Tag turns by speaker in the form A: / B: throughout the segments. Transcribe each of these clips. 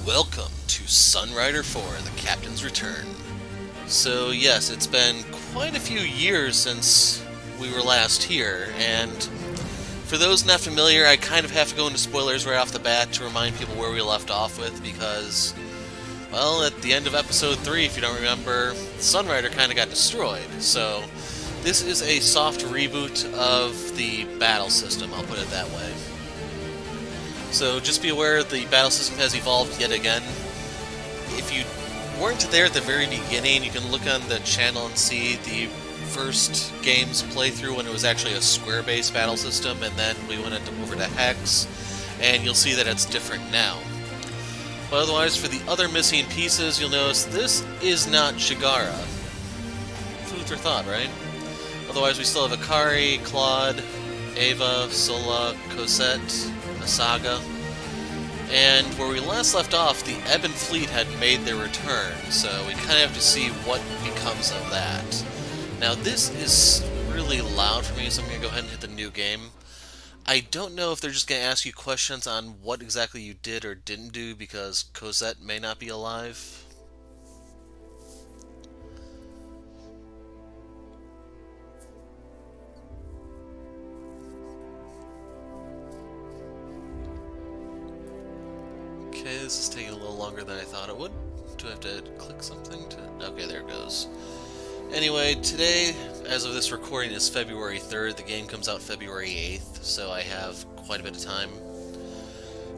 A: Welcome to Sunrider 4, The Captain's Return. So yes, it's been quite a few years since we were last here, and for those not familiar, I kind of have to go into spoilers right off the bat to remind people where we left off with, because, well, at the end of episode 3, if you don't remember, Sunrider kind of got destroyed. So this is a soft reboot of the battle system, I'll put it that way. So just be aware the battle system has evolved yet again. If you weren't there at the very beginning, you can look on the channel and see the first game's playthrough when it was actually a square-based battle system, and then we went over to Hex, and you'll see that it's different now. But otherwise, for the other missing pieces, you'll notice this is not Shigara. Food for thought, right? Otherwise, we still have Akari, Claude, Ava, Sola, Cosette, Saga, and where we last left off, the Ebon Fleet had made their return, so we kind of have to see what becomes of that. Now this is really loud for me, so I'm going to go ahead and hit the new game. I don't know if they're just going to ask you questions on what exactly you did or didn't do, because Cosette may not be alive. Okay, this is taking a little longer than I thought it would. Do I have to click something to... Okay, there it goes. Anyway, today, as of this recording, is February 3rd. The game comes out February 8th, so I have quite a bit of time.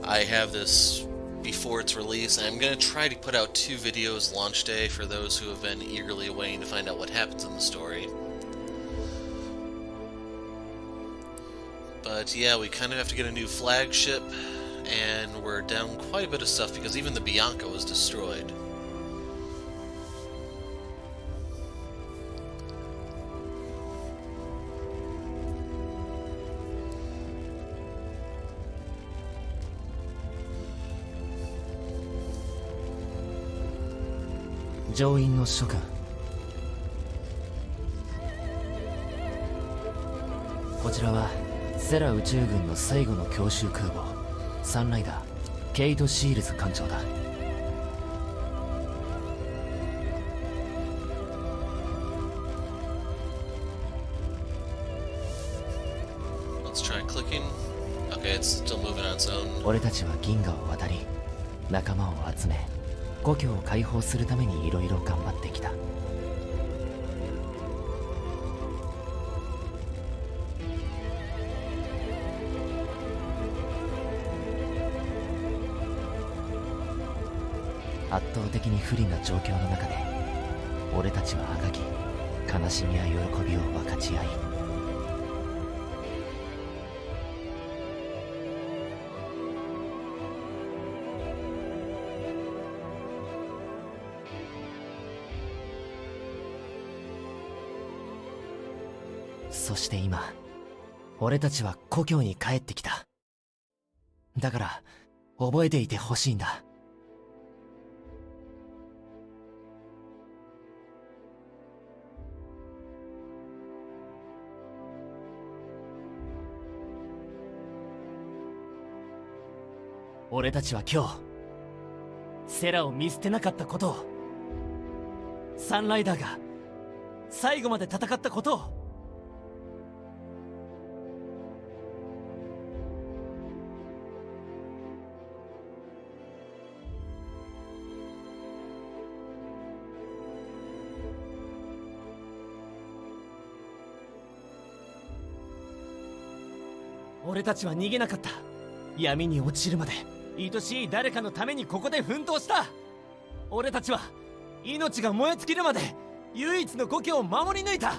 A: I have this before its release. I'm going to try to put out 2 videos launch day for those who have been eagerly waiting to find out what happens in the story. But yeah, we kind of have to get a new flagship, and we're down quite a bit of stuff because even the Bianca was destroyed.
B: Joinの諸君。こちらはセラ宇宙軍の最後の強襲空母サンライダーケイト・シールズ艦長だ。
A: Let's try clicking. Okay, it's still moving on its own.
B: 俺たちは銀河を渡り仲間を集め故郷を解放するためにいろいろ頑張ってきた。圧倒的に不利な状況の中で俺たちはあがき悲しみや喜びを分かち合い、そして今俺たちは故郷に帰ってきた。だから覚えていてほしいんだ。俺たちは今日セラを見捨てなかったことを、サンライダーが最後まで戦ったことを、俺たちは逃げなかった。闇に落ちるまで愛しい誰かのためにここで奮闘した。俺たちは命が燃え尽きるまで唯一の故郷を守り抜いた。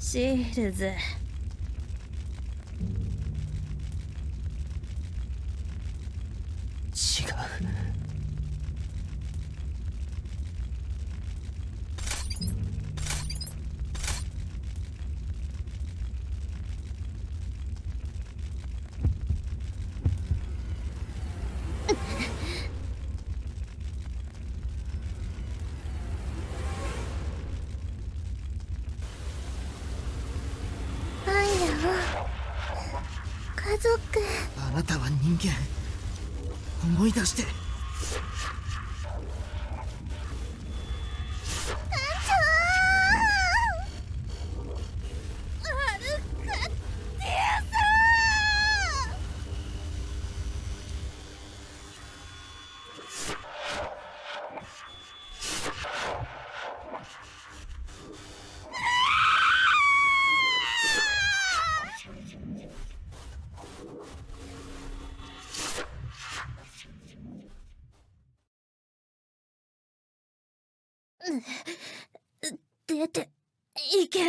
C: シールズ。
B: 違う。
C: アイラを家族。
B: あなたは人間。思い出して。
C: 出ていけ。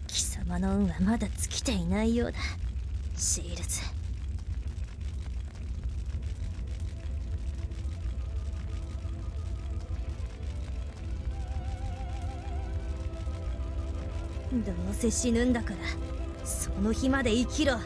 C: 貴様の運はまだ尽きていないようだ、シールズ。どうせ死ぬんだからその日まで生きろ。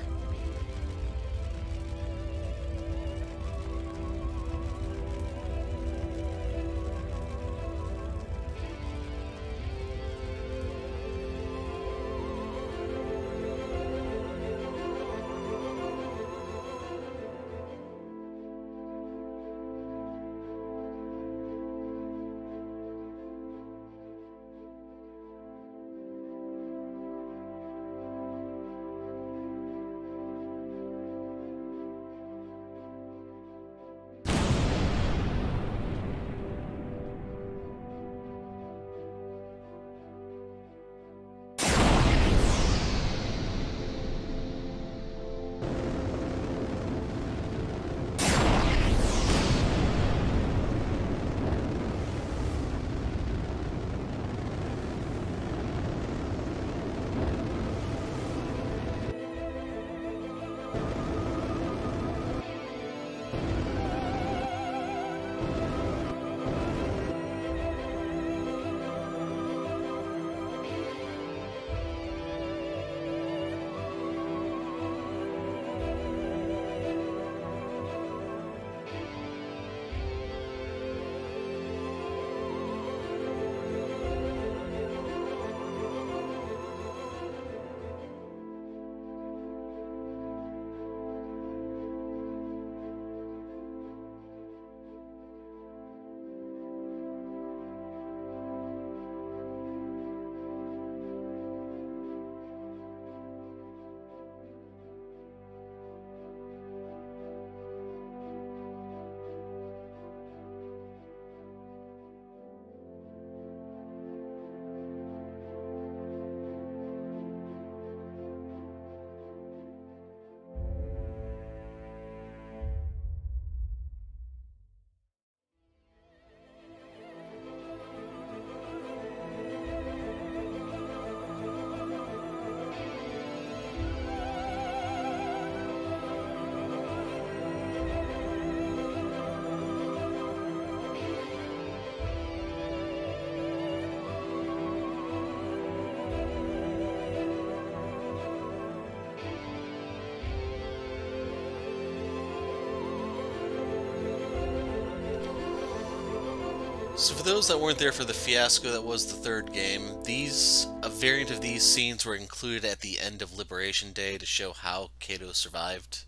A: So for those that weren't there for the fiasco that was the third game, a variant of these scenes were included at the end of Liberation Day to show how Kayto survived.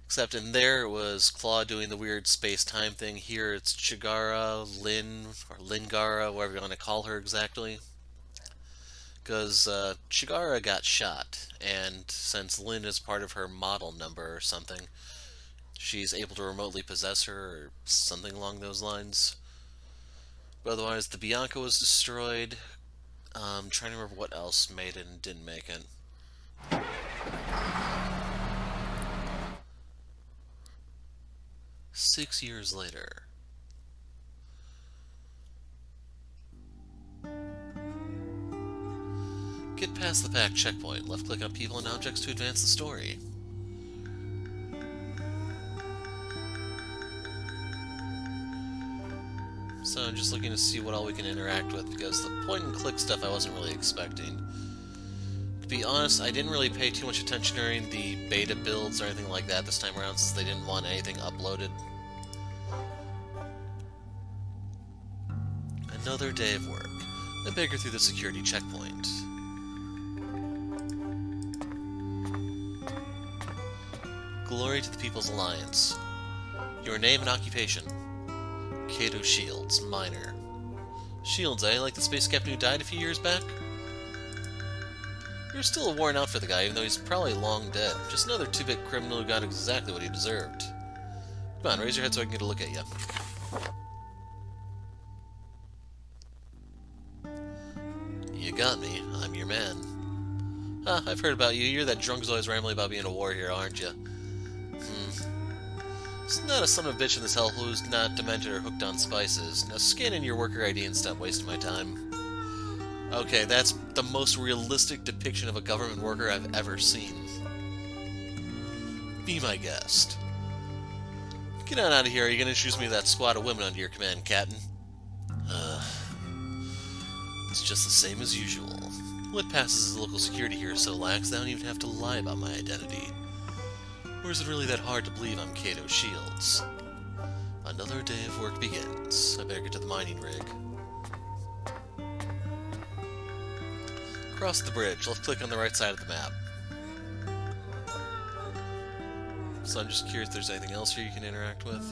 A: Except in there it was Claw doing the weird space-time thing. Here it's Chigara, Lin, or Lingara, whatever you want to call her exactly. Because Chigara got shot, and since Lin is part of her model number or something, she's able to remotely possess her or something along those lines. But otherwise, the Bianca was destroyed. Trying to remember what else made it and didn't make it. 6 years later. Get past the pack checkpoint. Left click on people and objects to advance the story. So I'm just looking to see what all we can interact with, because the point and click stuff I wasn't really expecting. To be honest, I didn't really pay too much attention during the beta builds or anything like that this time around, since they didn't want anything uploaded. Another day of work. I beg through the security checkpoint. Glory to the People's Alliance. Your name and occupation. Kayto Shields, minor. Shields, eh? Like the space captain who died a few years back? You're still a worn out for the guy, even though he's probably long dead. Just another 2-bit criminal who got exactly what he deserved. Come on, raise your head so I can get a look at you. You got me. I'm your man. Ah, I've heard about you. You're that drunk who's always rambling about being a war hero, aren't you? It's not a son of a bitch in this hell who's not demented or hooked on spices. Now scan in your worker ID and stop wasting my time. Okay, that's the most realistic depiction of a government worker I've ever seen. Be my guest. Get on out of here. Are you going to introduce me to that squad of women under your command, Captain? It's just the same as usual. What passes as local security here is so lax that I don't even have to lie about my identity. Or is it really that hard to believe I'm Kayto Shields? Another day of work begins. I better get to the mining rig. Cross the bridge. Left click on the right side of the map. So I'm just curious if there's anything else here you can interact with.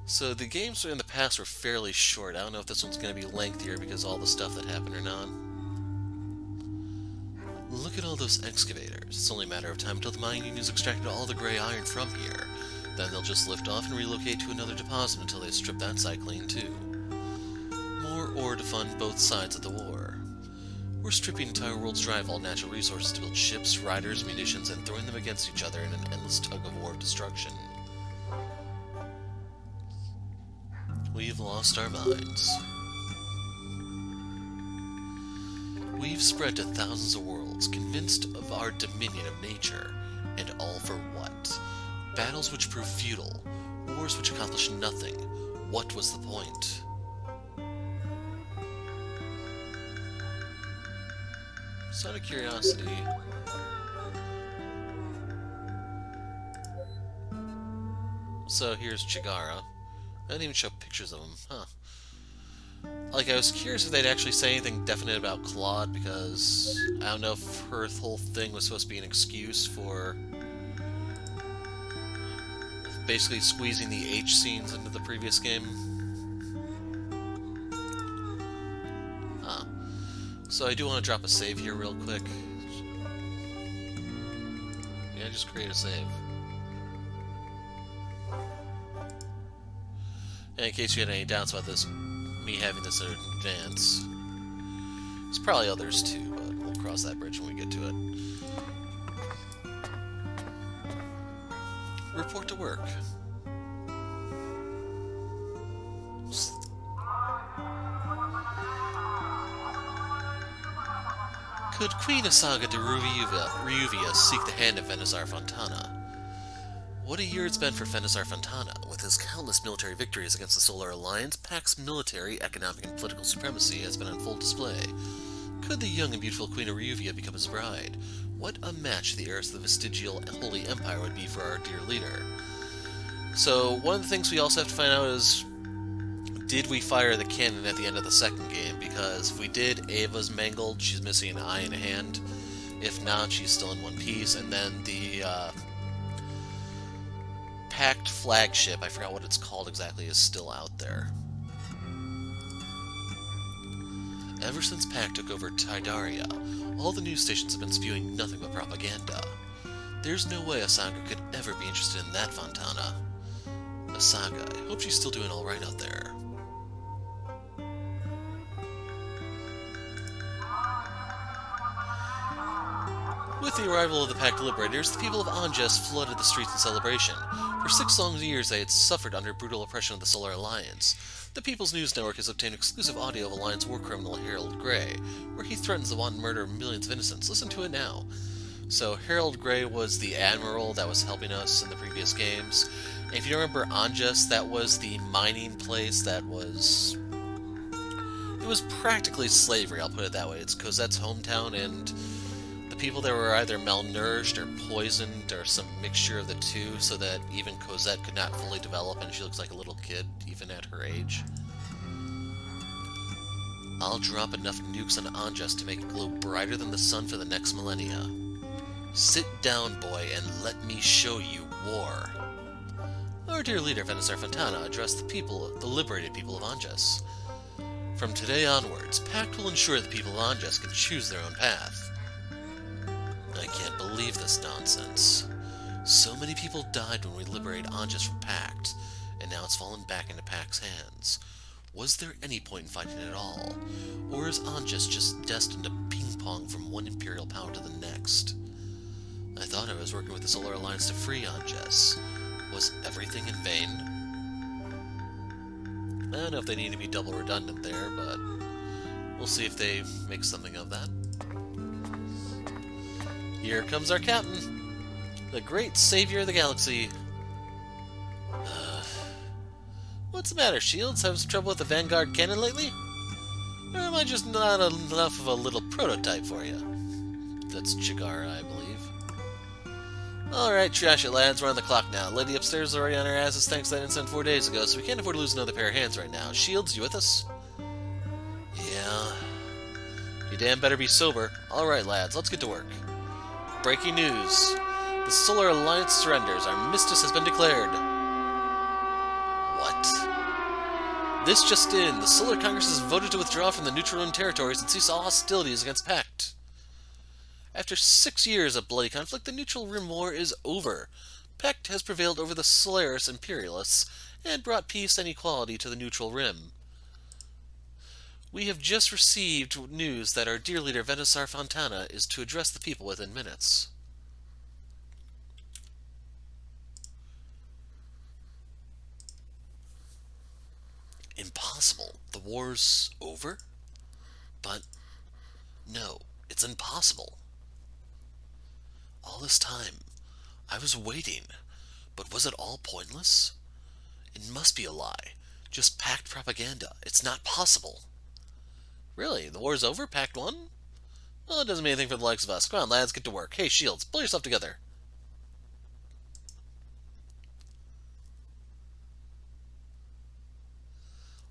A: So the games in the past were fairly short. I don't know if this one's going to be lengthier because of all the stuff that happened or not. Look at all those excavators. It's only a matter of time until the mining union has extracted all the gray iron from here. Then they'll just lift off and relocate to another deposit until they strip that site clean too. More ore to fund both sides of the war. We're stripping entire world's dry of all natural resources to build ships, riders, munitions, and throwing them against each other in an endless tug-of-war of destruction. We've lost our minds. We've spread to thousands of worlds, convinced of our dominion of nature, and all for what? Battles which prove futile, wars which accomplish nothing. What was the point? Just out of curiosity. So here's Chigara. I didn't even show pictures of him, huh? Like, I was curious if they'd actually say anything definite about Claude, because I don't know if her whole thing was supposed to be an excuse for basically squeezing the H scenes into the previous game. So I do want to drop a save here real quick. Yeah, just create a save. And in case you had any doubts about this, me having this in advance. There's probably others too, but we'll cross that bridge when we get to it. Report to work. Could Queen Asaga de Ruvia seek the hand of Venizar Fontana? What a year it's been for Venizar Fontana. With his countless military victories against the Solar Alliance, Pact's military, economic, and political supremacy has been on full display. Could the young and beautiful Queen of Ryuvia become his bride? What a match the heiress of the vestigial Holy Empire would be for our dear leader. So, one of the things we also have to find out is, did we fire the cannon at the end of the second game? Because if we did, Ava's mangled, she's missing an eye and a hand. If not, she's still in one piece. And then the Pact flagship, I forgot what it's called exactly, is still out there. Ever since Pact took over Tydaria, all the news stations have been spewing nothing but propaganda. There's no way Asaga could ever be interested in that Fontana. Asaga, I hope she's still doing alright out there. With the arrival of the Pact Liberators, the people of Anges flooded the streets in celebration. For 6 long years they had suffered under brutal oppression of the Solar Alliance. The People's News Network has obtained exclusive audio of Alliance war criminal Harold Gray, where he threatens the wanton murder of millions of innocents. Listen to it now. So, Harold Gray was the admiral that was helping us in the previous games. And if you remember Anges, that was the mining place that was... It was practically slavery, I'll put it that way. It's Cosette's hometown, and the people there were either malnourished or poisoned or some mixture of the two, so that even Cosette could not fully develop, and she looks like a little kid, even at her age. I'll drop enough nukes on Anges to make it glow brighter than the sun for the next millennia. Sit down, boy, and let me show you war. Our dear leader, Venusaur Fontana, addressed the liberated people of Anges. From today onwards, Pact will ensure the people of Anges can choose their own path. I can't believe this nonsense. So many people died when we liberated Anges from Pact, and now it's fallen back into Pact's hands. Was there any point in fighting at all? Or is Anges just destined to ping-pong from one Imperial power to the next? I thought I was working with the Solar Alliance to free Anges. Was everything in vain? I don't know if they need to be double redundant there, but we'll see if they make something of that. Here comes our captain, the great savior of the galaxy. What's the matter, Shields? Having some trouble with the Vanguard cannon lately? Or am I just not enough of a little prototype for you? That's Chigara, I believe. Alright, trash it, lads. We're on the clock now. Lady upstairs is already on her asses thanks to that incident 4 days ago, so we can't afford to lose another pair of hands right now. Shields, you with us? Yeah. You damn better be sober. Alright, lads, let's get to work. Breaking news. The Solar Alliance surrenders. Our Mistus has been declared. What? This just in. The Solar Congress has voted to withdraw from the Neutral Rim territories and cease all hostilities against Pact. After 6 years of bloody conflict, the Neutral Rim War is over. Pact has prevailed over the Solaris Imperialists and brought peace and equality to the Neutral Rim. We have just received news that our dear leader Venusaur Fontana is to address the people within minutes. Impossible. The war's over? But no, it's impossible. All this time, I was waiting, but was it all pointless? It must be a lie. Just Pact propaganda. It's not possible. Really? The war's over? Pact won? Well, it doesn't mean anything for the likes of us. Come on, lads, get to work. Hey, Shields, pull yourself together.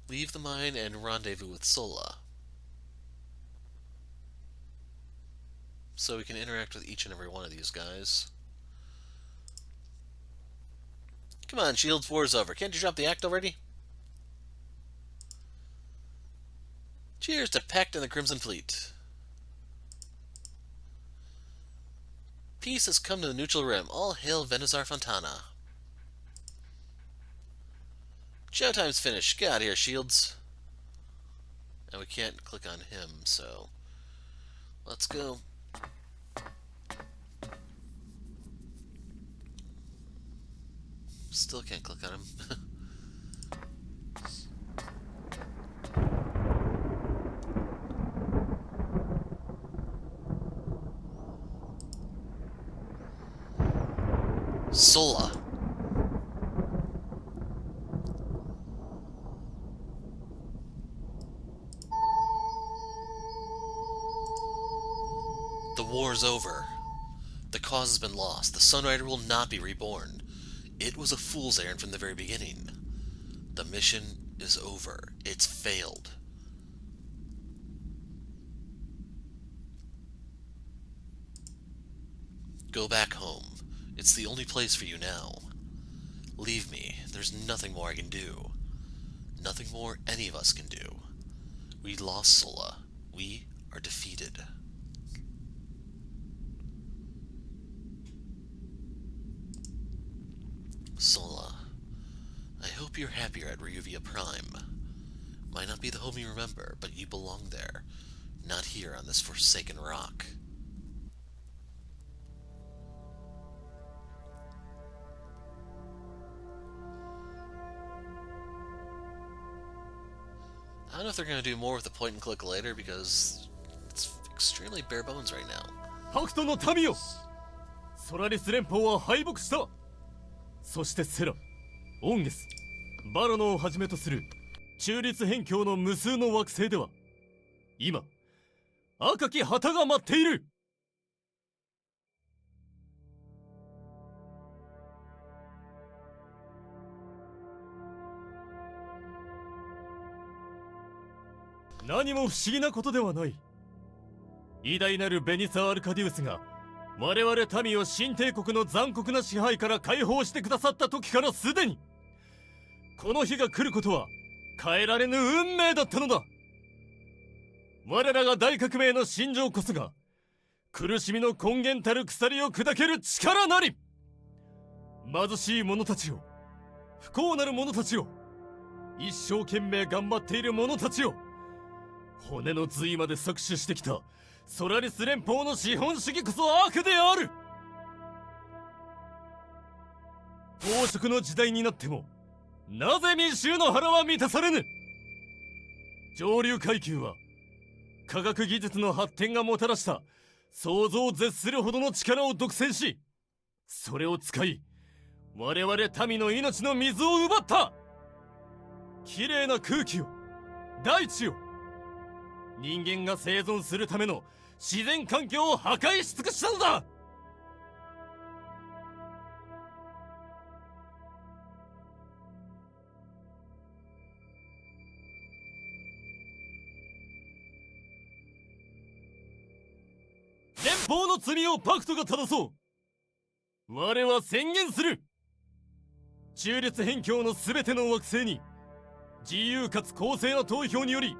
A: Leave the mine and rendezvous with Sola. So we can interact with each and every one of these guys. Come on, Shields, war's over. Can't you drop the act already? Cheers to Pact and the Crimson Fleet. Peace has come to the Neutral Rim. All hail Venusaur Fontana. Showtime's finished. Get out of here, Shields. And we can't click on him, so let's go. Still can't click on him. Sola. The war's over. The cause has been lost. The Sunrider will not be reborn. It was a fool's errand from the very beginning. The mission is over. It's failed. Go back home. It's the only place for you now. Leave me. There's nothing more I can do. Nothing more any of us can do. We lost Sola. We are defeated. Sola, hope you're happier at Ryuvia Prime. Might not be the home you remember, but you belong there. Not here on this forsaken rock. I don't know if they're going to do more with the point and click later because it's extremely bare bones right now.
B: パクトの民よ、ソラリス連邦は敗北した。そしてセラ、オンゲス、バロノをはじめとする中立辺境の無数の惑星では今赤き旗が舞っている。何も不思議なことではない。偉大なるベニサ・アルカディウスが我々民を新帝国の残酷な支配から解放してくださった時からすでにこの日が来ることは変えられぬ運命だったのだ。我らが大革命の心情こそが苦しみの根源たる鎖を砕ける力なり。貧しい者たちを、不幸なる者たちを、一生懸命頑張っている者たちを、骨の髄まで搾取してきたソラリス連邦の資本主義こそ悪である。飽食の時代になってもなぜ民衆の腹は満たされぬ。上流階級は科学技術の発展がもたらした想像を絶するほどの力を独占し、それを使い我々民の命の水を奪った。きれいな空気を、大地を、人間が生存するための自然環境を破壊し尽くしたのだ。連邦の罪をパクトが正そう。我は宣言する。中立辺境の全ての惑星に自由かつ公正な投票により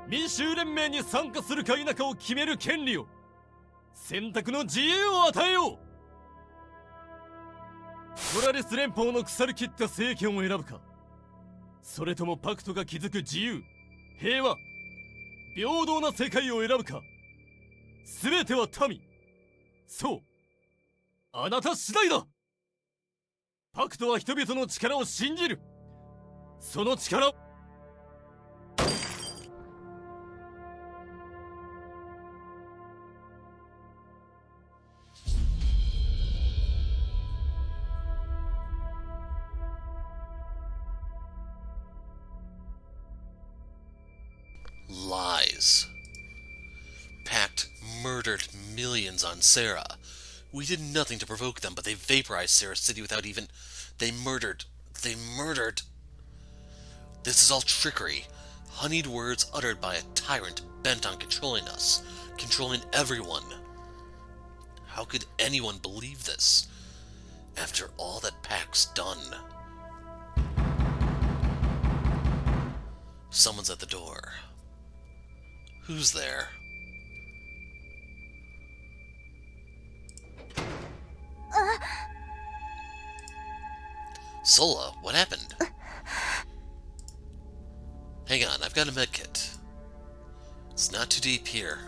B: 民衆連盟に参加するか否かを決める権利を、選択の自由を与えよう。ソラリス連邦の腐りきった政権を選ぶか、それともパクトが築く自由、平和、平等な世界を選ぶか。全ては民、そう、あなた次第だ。パクトは人々の力を信じる。その力
A: Lies. Pact murdered millions on Sarah. We did nothing to provoke them, but they vaporized Sarah's city without even... They murdered. This is all trickery. Honeyed words uttered by a tyrant bent on controlling us. Controlling everyone. How could anyone believe this? After all that Pact's done. Someone's at the door. Who's there? Sola, what happened? Hang on, I've got a medkit. It's not too deep here.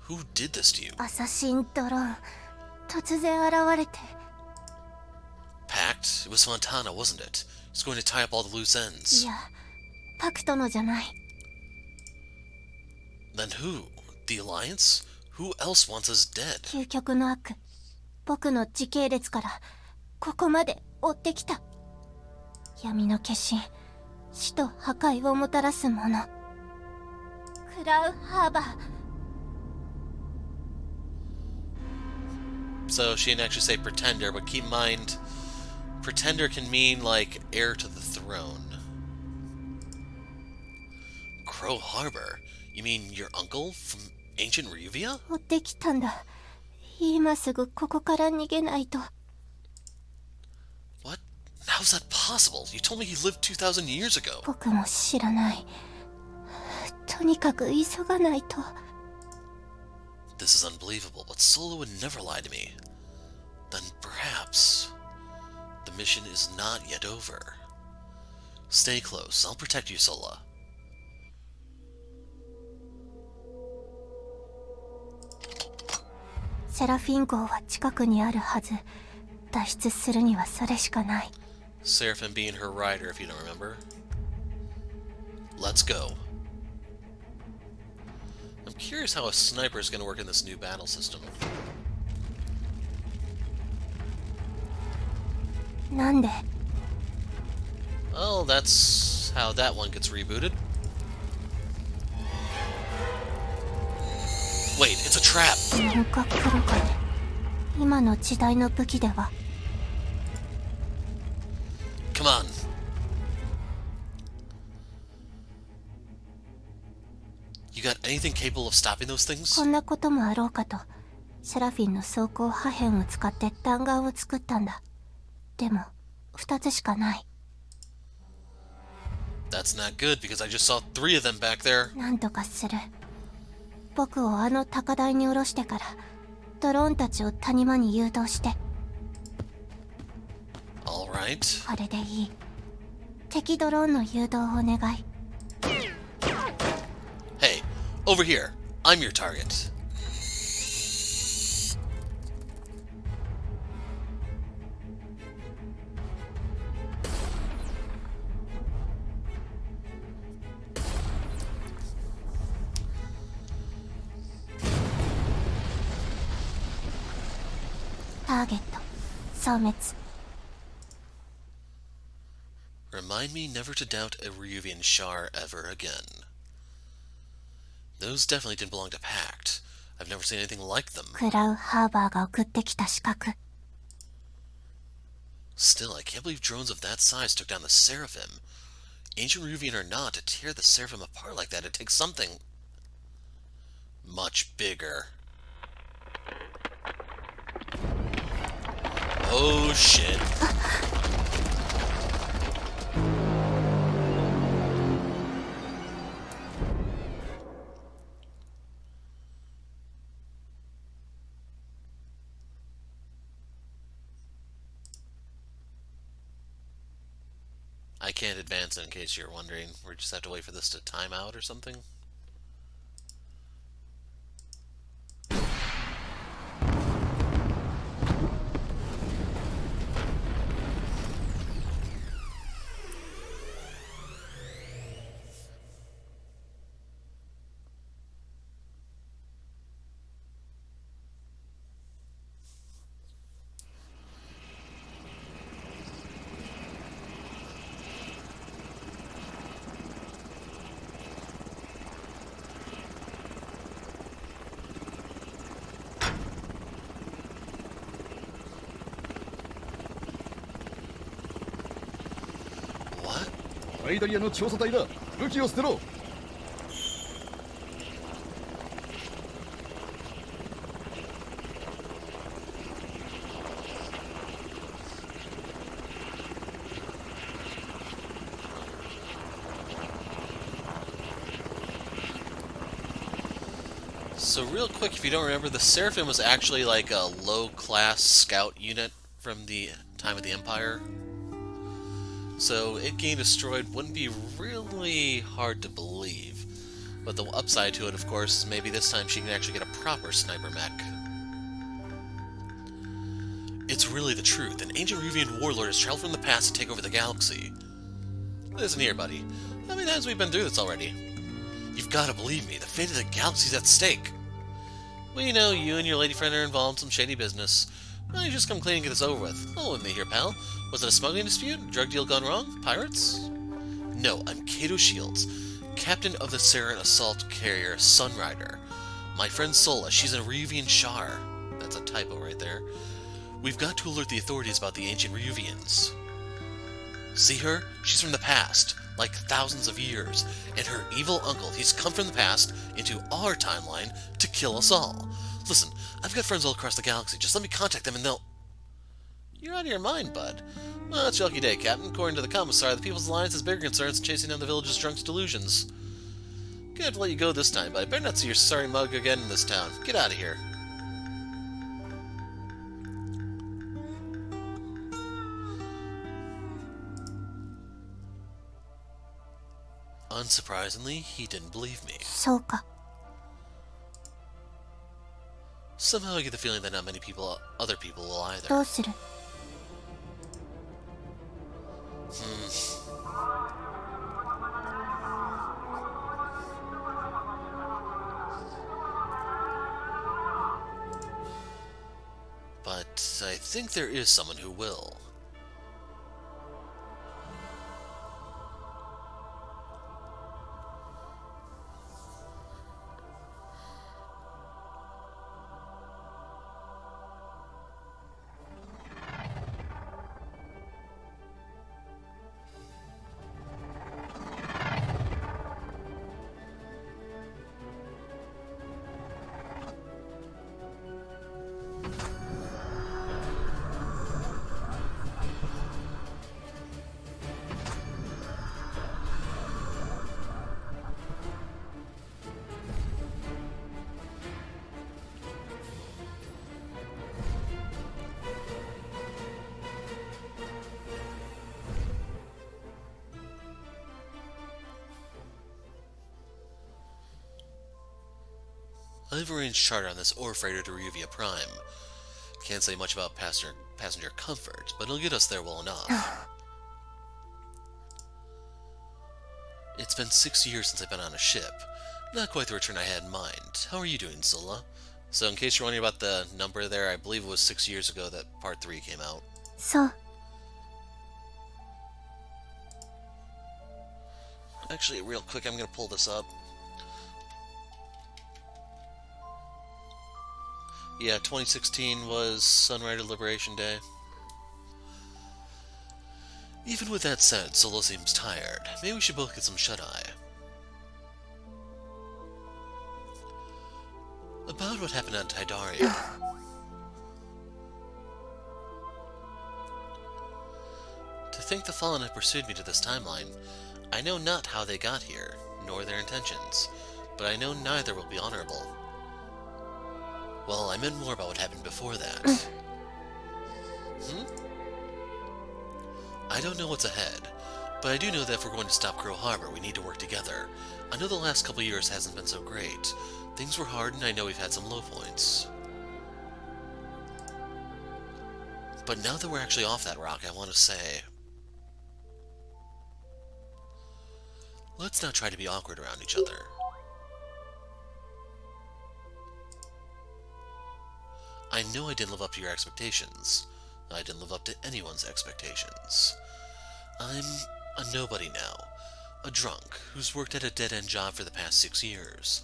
A: Who did this to you?
C: アサシンドローン、突然現れて。
A: Pact? It was Fontana, wasn't it? He's going to tie up all the loose ends.
C: いや、パクトのじゃない。
A: Then who? The Alliance? Who else wants us dead?
C: 究極の悪、僕の時系列からここまで追ってきた。闇の化身、死と破壊をもたらすもの。クラウハーバー。
A: So she didn't actually say pretender, but keep in mind, pretender can mean like heir to the throne. Crow Harbor? You mean your uncle from ancient Ryuvia?
C: 追ってきたんだ。今すぐここから逃げないと。
A: What? How's that possible? You told me he lived 2,000 years ago.
C: 僕も知らない。とにかく急がないと。
A: This is unbelievable, but Sola would never lie to me. Then perhaps the mission is not yet over. Stay close. I'll protect you, Sola.
C: セラフィン号は近くにあるはず。脱出するにはそれしかない。
A: Seraphim being her rider, if you don't remember. Let's go. I'm curious how a sniper is going to work in this new battle system.
C: なんで？
A: Well, that's how that one gets rebooted. Wait, it's a trap!
C: なんか黒かね。今の時代の武器では。
A: Come on. You got anything capable of stopping those things?
C: こんなこともあろうかと、セラフィンの装甲破片を使って弾丸を作ったんだ。でも、2つしかない。
A: That's not good, because I just saw 3 of them back there.
C: なんとかする。僕をあの高台に下ろしてから、ドローンたちを谷間に誘導して。
A: Alright.
C: あれでいい。敵ドローンの誘導を願い。
A: Hey, over here. I'm your target.
C: Target. 消滅。
A: Remind me never to doubt a Ryuvian Sharr ever again. Those definitely didn't belong to Pact. I've never seen anything like them.
C: クラウ・ハーバーが送ってきた資格。
A: Still, I can't believe drones of that size took down the Seraphim. Ancient Ryuvian or not, to tear the Seraphim apart like that, it takes something much bigger. Oh shit. I can't advance it in case you're wondering. We just have to wait for this to time out or something.
D: Tydaria の調査隊だ。武器を捨てろ。
A: So real quick, if you don't remember, the Seraphim was actually like a low-class scout unit from the time of the Empire. So it getting destroyed wouldn't be really hard to believe. But the upside to it, of course, is maybe this time she can actually get a proper sniper mech. It's really the truth. An ancient Ryuvian warlord has traveled from the past to take over the galaxy. Listen here, buddy. How many times have we been through this already? You've got to believe me. The fate of the galaxy's at stake. We know you and your lady friend are involved in some shady business. Why don't you just come clean and get this over with? Oh, with me here, pal. Was it a smuggling dispute? Drug deal gone wrong? Pirates? No, I'm Kayto Shields, captain of the Saren assault carrier Sunrider. My friend Sola, she's a Ryuvian Sharr. That's a typo right there. We've got to alert the authorities about the ancient Ryuvians. See her? She's from the past, like thousands of years, and her evil uncle, he's come from the past into our timeline to kill us all. Listen, I've got friends all across the galaxy. Just let me contact them and they'll... You're out of your mind, bud. Well, it's your lucky day, Captain. According to the Commissar, the People's Alliance has bigger concerns than chasing down the village's drunk's delusions. Gonna have to let you go this time, but I better not see your sorry mug again in this town. Get out of here. Unsurprisingly, he didn't believe me.
C: そうか。
A: Somehow I get the feeling that not many other people will
C: ど
A: either.
C: うする？
A: But I think there is someone who will. I've arranged charter on this ore freighter to Ruvia Prime. Can't say much about passenger comfort, but it'll get us there well enough. It's been 6 years since I've been on a ship. Not quite the return I had in mind. How are you doing, Sola? So in case you're wondering about the number there, I believe it was 6 years ago that Part 3 came out.
C: そう。
A: Actually, real quick, I'm going to pull this up. Yeah, 2016 was Sunrider Liberation Day. Even with that said, Sola seems tired. Maybe we should both get some shut-eye. About what happened on Tydaria. To think the Fallen have pursued me to this timeline. I know not how they got here, nor their intentions, but I know neither will be honorable. Well, I meant more about what happened before that. I don't know what's ahead, but I do know that if we're going to stop Crow Harbor, we need to work together. I know the last couple years hasn't been so great. Things were hard, and I know we've had some low points. But now that we're actually off that rock, I want to say... let's not try to be awkward around each other. I know I didn't live up to your expectations. I didn't live up to anyone's expectations. I'm a nobody now. A drunk who's worked at a dead-end job for the past 6 years.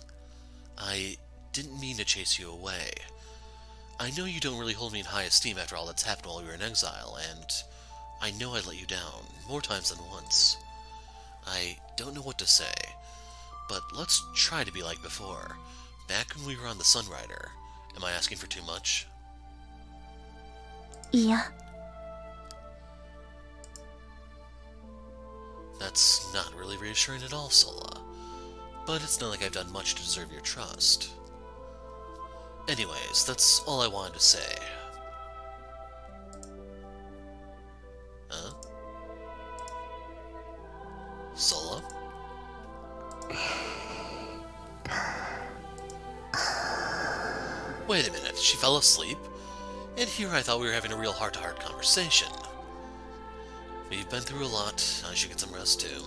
A: I didn't mean to chase you away. I know you don't really hold me in high esteem after all that's happened while we were in exile, and I know I let you down, more times than once. I don't know what to say, but let's try to be like before, back when we were on the Sunrider. Am I asking for too much?
C: いや。
A: That's not really reassuring at all, Sola. But it's not like I've done much to deserve your trust. Anyways, that's all I wanted to say. Huh? Sola? Wait a minute, she fell asleep? And here I thought we were having a real heart-to-heart conversation. We've been through a lot, I should get some rest too.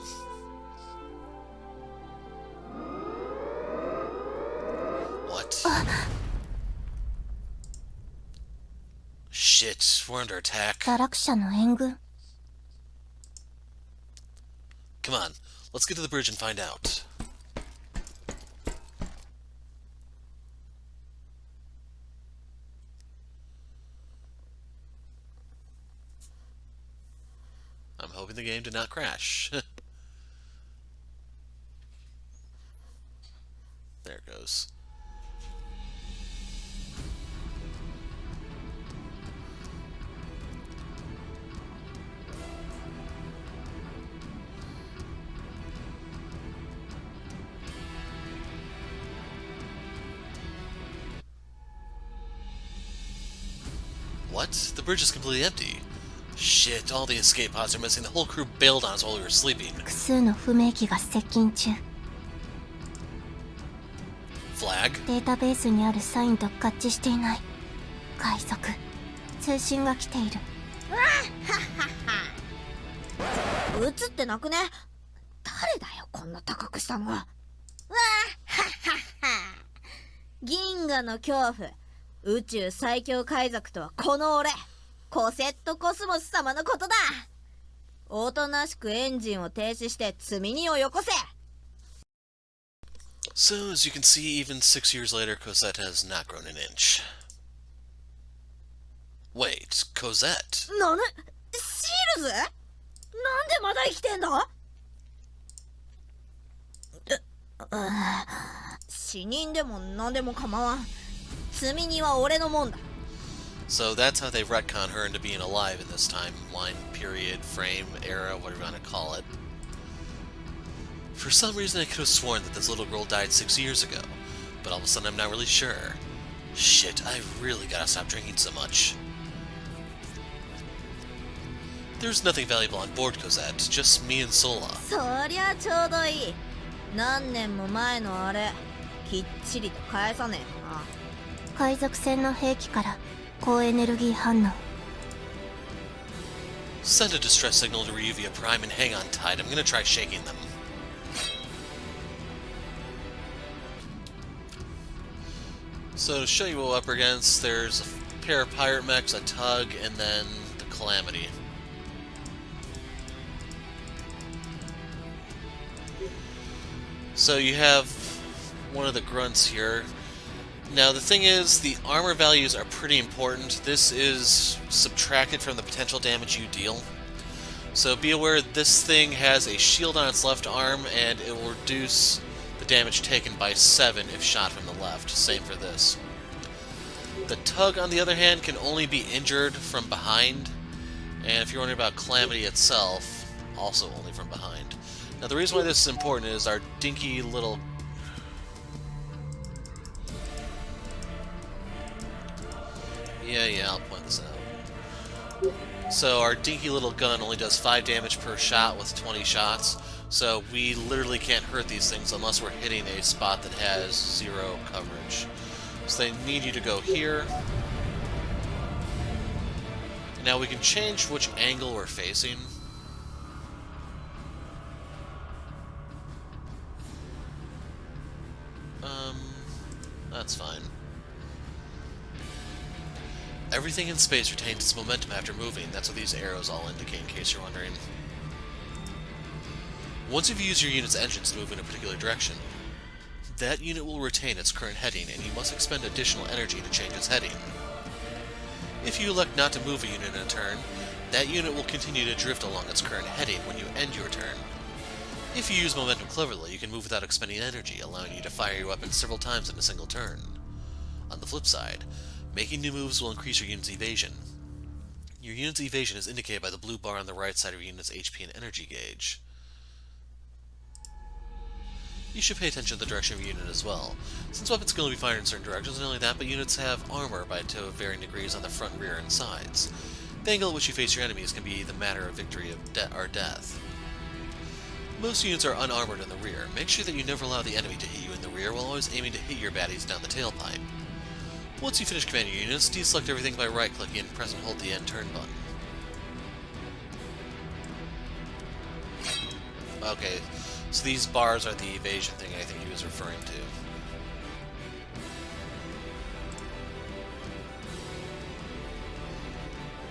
A: What? Shit, we're under attack.
C: 堕落者の援軍。
A: Come on, let's get to the bridge and find out. I'm hoping the game did not crash. There it goes. What? The bridge is completely empty. Shit, all the escape pods are missing. The whole crew bailed on us while we were sleeping.
C: 複数の不明機が接近中。
A: Flag?
C: データベースにあるサインと合致していない。海賊。通信が来ている。
E: 映ってなくね。誰だよこんな高くしたのは。わあははは。銀河の恐怖。宇宙最強海賊とはこの俺コセットコスモス様のことだ。おとなしくエンジンを停止して積み荷をよこせ。
A: So, as you can see, even 6 years later, Cosette has not grown an inch. Wait, Cosette?
E: なね、シールズ？なんでまだ生きてんだ？死人でも何でも構わん。積み荷は俺のもんだ。
A: So that's how they retcon her into being alive in this timeline, period, frame, era, whatever you want to call it. For some reason I could have sworn that this little girl died 6 years ago, but all of a sudden I'm not really sure. Shit, I really gotta stop drinking so much. There's nothing valuable on board, Cosette, just me and Sola.
E: そりゃちょうどいい。何年も前のあれきっちりと返さねえとな。
C: 海賊船の兵器から高エネルギー反応。
A: Send a distress signal to Ryuvia Prime and hang on tight. I'm gonna try shaking them. So to show you what we're up against, there's a pair of pirate mechs, a tug, and then the Calamity. So you have one of the grunts here. Now the thing is, the armor values are pretty important. This is subtracted from the potential damage you deal. So be aware this thing has a shield on its left arm, and it will reduce the damage taken by 7 if shot from the left. Same for this. The tug, on the other hand, can only be injured from behind, and if you're wondering about Calamity itself, also only from behind. Now the reason why this is important is our dinky little... Yeah, I'll point this out. So our dinky little gun only does 5 damage per shot with 20 shots, so we literally can't hurt these things unless we're hitting a spot that has 0 coverage. So they need you to go here. Now we can change which angle we're facing. That's fine. Everything in space retains its momentum after moving. That's what these arrows all indicate, in case you're wondering. Once you've used your unit's engines to move in a particular direction, that unit will retain its current heading, and you must expend additional energy to change its heading. If you elect not to move a unit in a turn, that unit will continue to drift along its current heading when you end your turn. If you use momentum cleverly, you can move without expending energy, allowing you to fire your weapon several times in a single turn. On the flip side, making new moves will increase your unit's evasion. Your unit's evasion is indicated by the blue bar on the right side of your unit's HP and energy gauge. You should pay attention to the direction of your unit as well, since weapons can only be fired in certain directions. Not only that, but units have armor to varying degrees on the front, rear, and sides. The angle at which you face your enemies can be the matter of victory or death. Most units are unarmored in the rear. Make sure that you never allow the enemy to hit you in the rear while always aiming to hit your baddies down the tailpipe. Once you finish commanding your units, deselect everything by right-clicking and press and hold the end turn button. Okay, so these bars are the evasion thing I think he was referring to.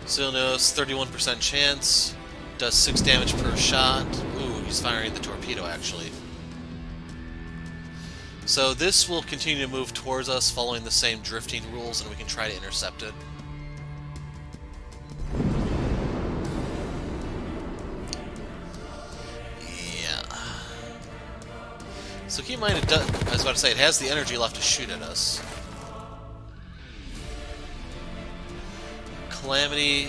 A: So you'll notice 31% chance, does 6 damage per shot. Ooh, he's firing the torpedo actually. So this will continue to move towards us following the same drifting rules, and we can try to intercept it. Yeah. So keep in mind, I was about to say, it has the energy left to shoot at us. Calamity,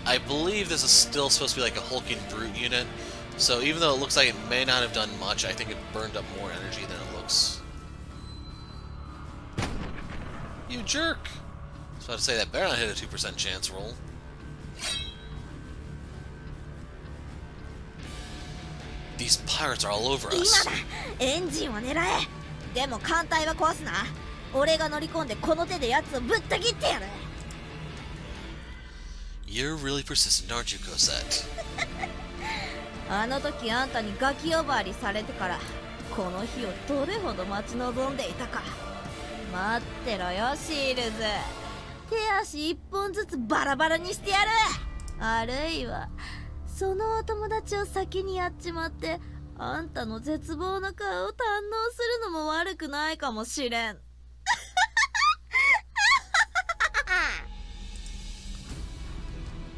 A: I believe this is still supposed to be like a hulking brute unit, so even though it looks like it may not have done much, I think it burned up more energy than it looks. You jerk! I was about to say, that better not hit a 2% chance roll. These pirates are all over
E: 今
A: us.
E: だエンジンを狙え。でも艦隊は壊すな。俺が乗り込んでこの手で奴をぶった切ってやる。
A: You're really persistent, aren't you, Cosette?
E: あの時あんたにガキ呼ばわりされてからこの日をどれほど待ち望んでいたか。待ってろよシールズ。手足一本ずつバラバラにしてやる。あるいはそのお友達を先にやっちまってあんたの絶望な顔を堪能するのも悪くないかもしれん。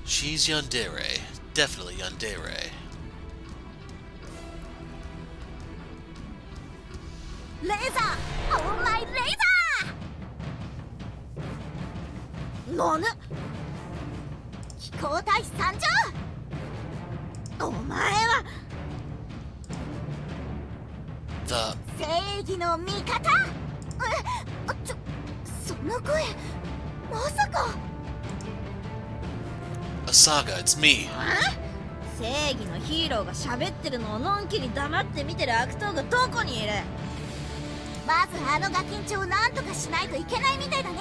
A: She's yandere. Definitely yandere.
C: レーザー、オーマイレーザ
E: なぬ、
C: ー。飛行隊参上。
E: お前は
A: The
C: 正義の味方。その声、まさか。
A: Asaga, it's me.
E: 正義のヒーローが喋ってるのをのんきに黙って見てる悪党がどこにいる。
C: まずあのガキンチョをなんとかしないといけないみたいだね。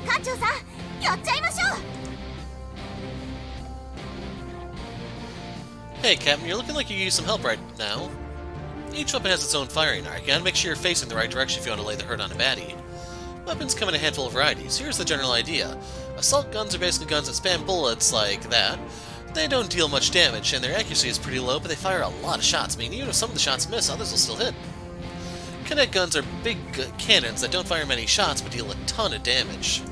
C: 艦長さん、やっちゃいましょう。
A: Hey, Captain, you're looking like you could use some help right now. Each weapon has its own firing arc. You gotta make sure you're facing the right direction if you want to lay the hurt on a baddie. Weapons come in a handful of varieties. Here's the general idea. Assault guns are basically guns that spam bullets like that. They don't deal much damage, and their accuracy is pretty low, but they fire a lot of shots, meaning even if some of the shots miss, others will still hit. Kinetic guns are big cannons that don't fire many shots, but deal a ton of damage.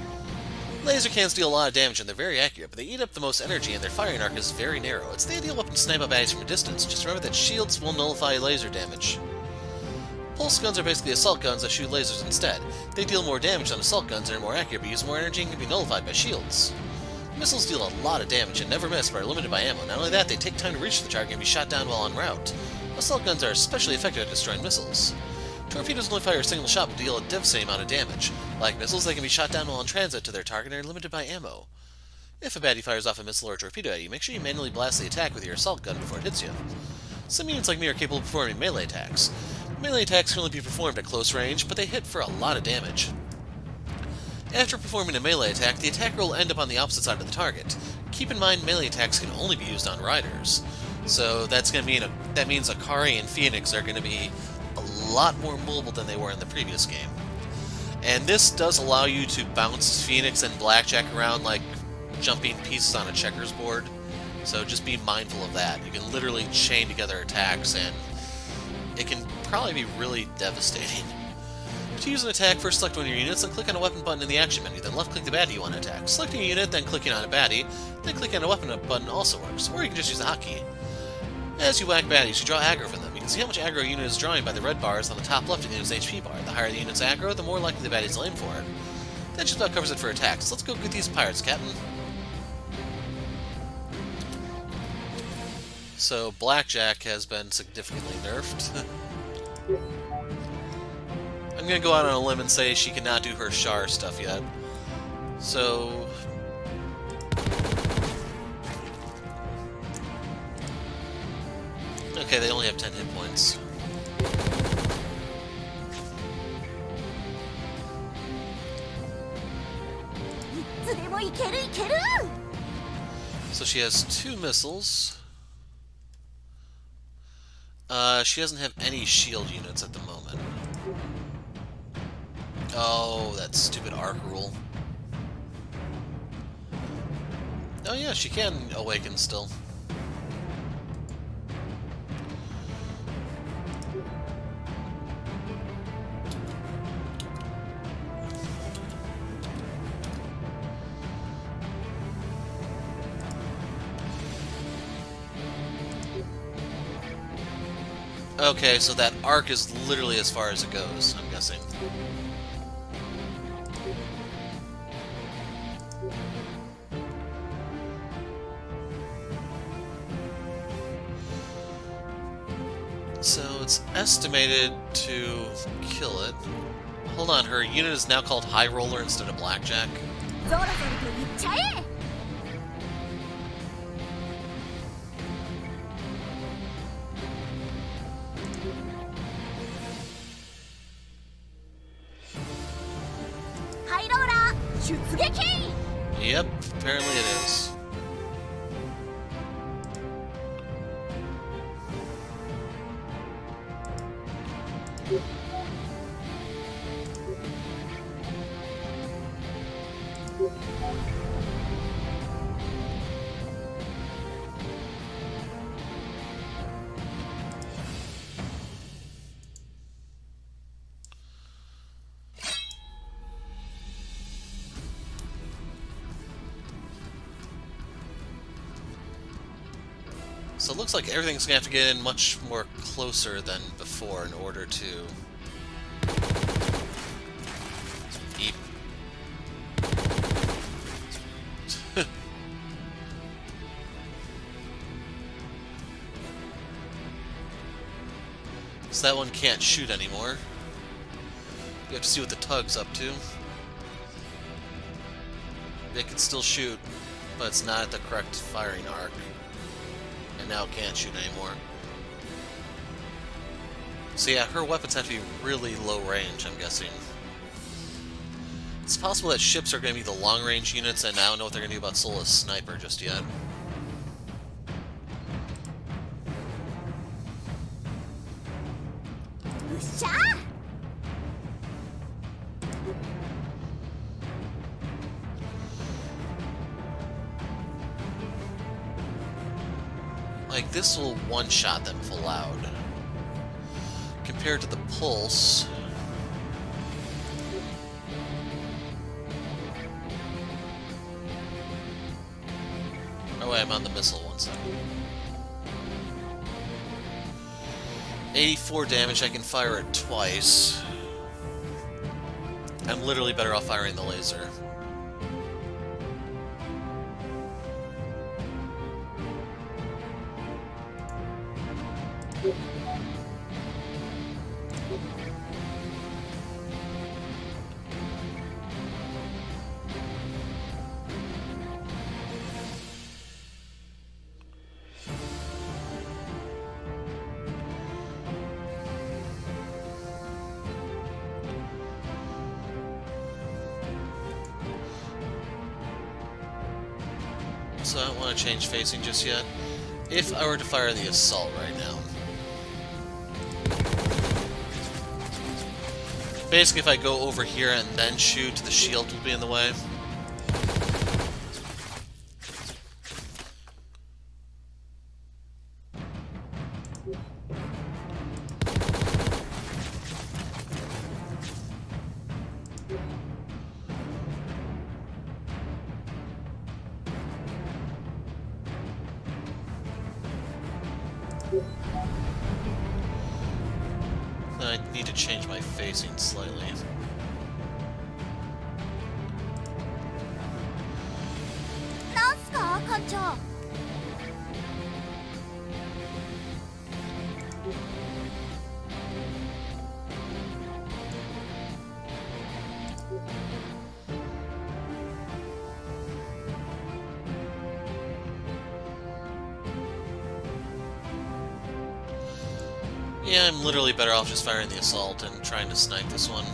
A: Laser cannons deal a lot of damage, and they're very accurate, but they eat up the most energy, and their firing arc is very narrow. It's the ideal weapon to snipe out baddies from a distance. Just remember that shields will nullify laser damage. Pulse guns are basically assault guns that shoot lasers instead. They deal more damage than assault guns and are more accurate, but use more energy and can be nullified by shields. Missiles deal a lot of damage and never miss, but are limited by ammo. Not only that, they take time to reach the target and be shot down while en route. Assault guns are especially effective at destroying missiles. Torpedoes only fire a single shot but deal a devastating amount of damage. Like missiles, they can be shot down while in transit to their target and are limited by ammo. If a baddie fires off a missile or a torpedo at you, make sure you manually blast the attack with your assault gun before it hits you. Some units like me are capable of performing melee attacks. Melee attacks can only be performed at close range, but they hit for a lot of damage. After performing a melee attack, the attacker will end up on the opposite side of the target. Keep in mind, melee attacks can only be used on riders. So that means Akari and Phoenix are going to be a lot more mobile than they were in the previous game. And this does allow you to bounce Phoenix and Blackjack around like jumping pieces on a checkers board. So just be mindful of that. You can literally chain together attacks, and it can probably be really devastating. To use an attack, first select one of your units, then click on a weapon button in the action menu, then left-click the baddie you want to attack. Selecting a unit, then clicking on a baddie, then clicking on a weapon button also works, or you can just use the hotkey. As you whack baddies, you draw aggro from them. You can see how much aggro a unit is drawing by the red bars on the top left of the unit's HP bar. The higher the unit's aggro, the more likely the baddies will aim for it. That just about covers it for attacks. Let's go get these pirates, Captain. So, Blackjack has been significantly nerfed. I'm gonna go out on a limb and say she cannot do her Sharr stuff yet. So... okay, they only have 10 hit points. So she has 2 missiles. She doesn't have any shield units at the moment. Oh, that stupid arc rule. Oh yeah, she can awaken still. Okay, so that arc is literally as far as it goes, I'm guessing. So it's estimated to kill it. Hold on, her unit is now called High Roller instead of Blackjack.
E: 出撃
A: Yep, apparently it is. So it looks like everything's gonna have to get in much more closer than before in order to eat. So that one can't shoot anymore. We have to see what the tug's up to. They can still shoot, but it's not at the correct firing arc. And now it can't shoot anymore. So yeah, her weapons have to be really low range, I'm guessing. It's possible that ships are going to be the long-range units, and I don't know what they're going to do about Sola's sniper just yet.
E: Sharr!
A: Like, this will one-shot them if allowed. Compared to the pulse... Oh wait, I'm on the missile, one second. 84 damage, I can fire it twice. I'm literally better off firing the laser. So I don't want to change facing just yet. If I were to fire the assault right now. Basically, if I go over here and then shoot, the shield will be in the way. I need to change my facing slightly. Yeah, I'm literally better off just firing the assault and trying to snipe this one.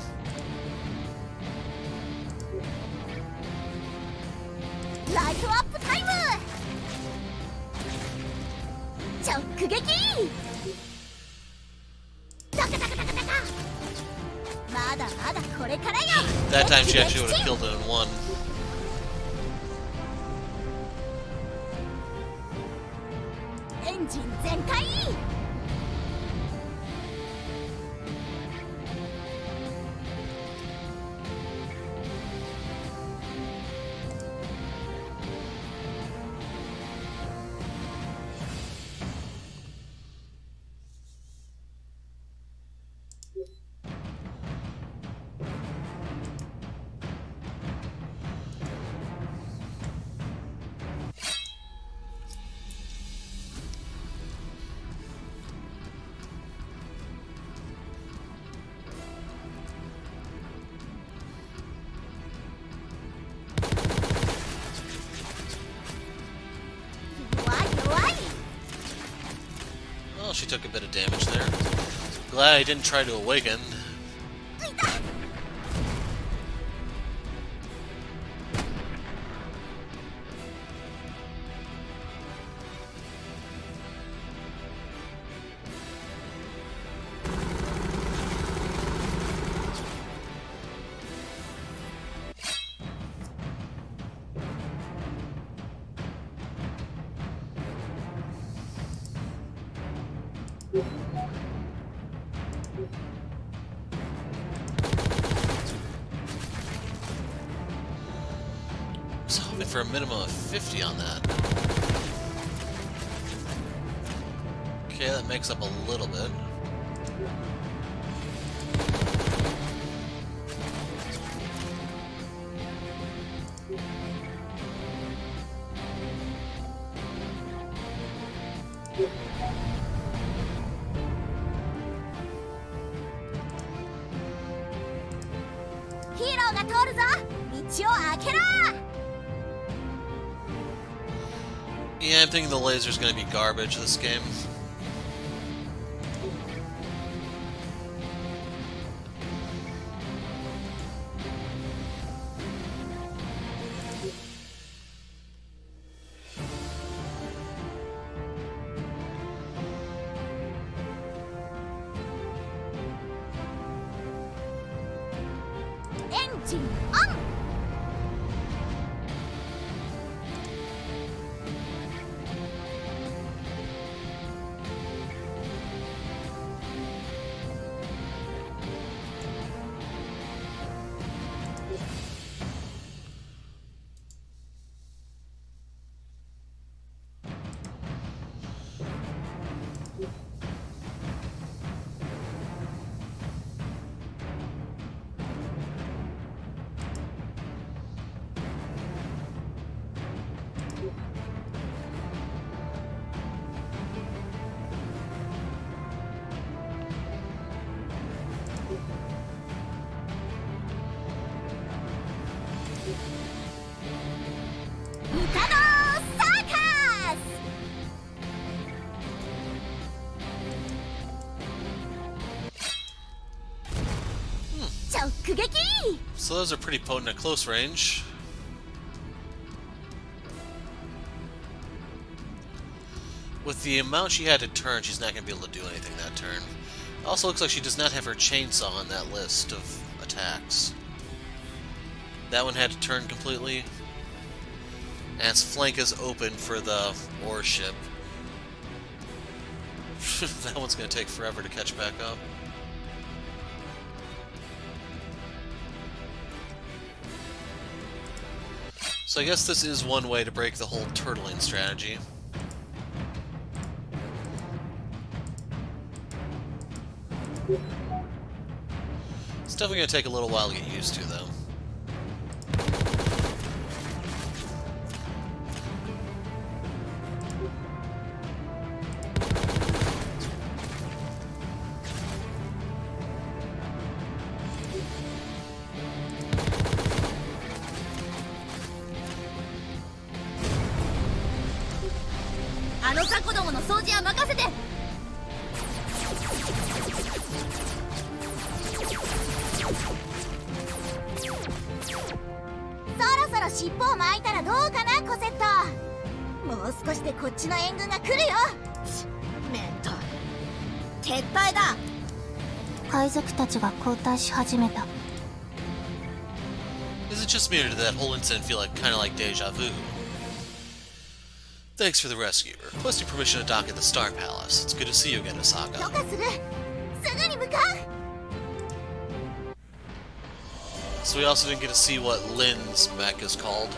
E: Light up time! 直撃! ダカダカダカダカ! まだまだこれからよ!
A: That time she actually would have killed it in one.
E: Engine 全開!
A: Well, she took a bit of damage there. Glad I didn't try to awaken. I was hoping for a minimum of 50 on that. Okay, that makes up a little bit. Yeah, I'm thinking the laser's gonna be garbage this game.
C: Engine on!
A: So those are pretty potent at close range. With the amount she had to turn, she's not going to be able to do anything that turn. Also looks like she does not have her chainsaw on that list of attacks. That one had to turn completely. And its flank is open for the ore ship. That one's going to take forever to catch back up. So I guess this is one way to break the whole turtling strategy. It's definitely going to take a little while to get used to, though. Is it just me or did that whole incident feel kind of like deja vu? Thanks for the rescue. Requesting permission to dock at the Star Palace. It's good to see you again, Osaka. So we also didn't get to see what Lynn's mech is called.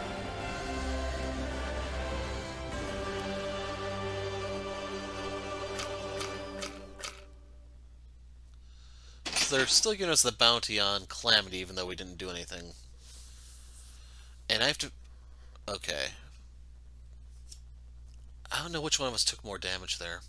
A: So they're still giving us the bounty on Calamity, even though we didn't do anything. And I have to... Okay. I don't know which one of us took more damage there.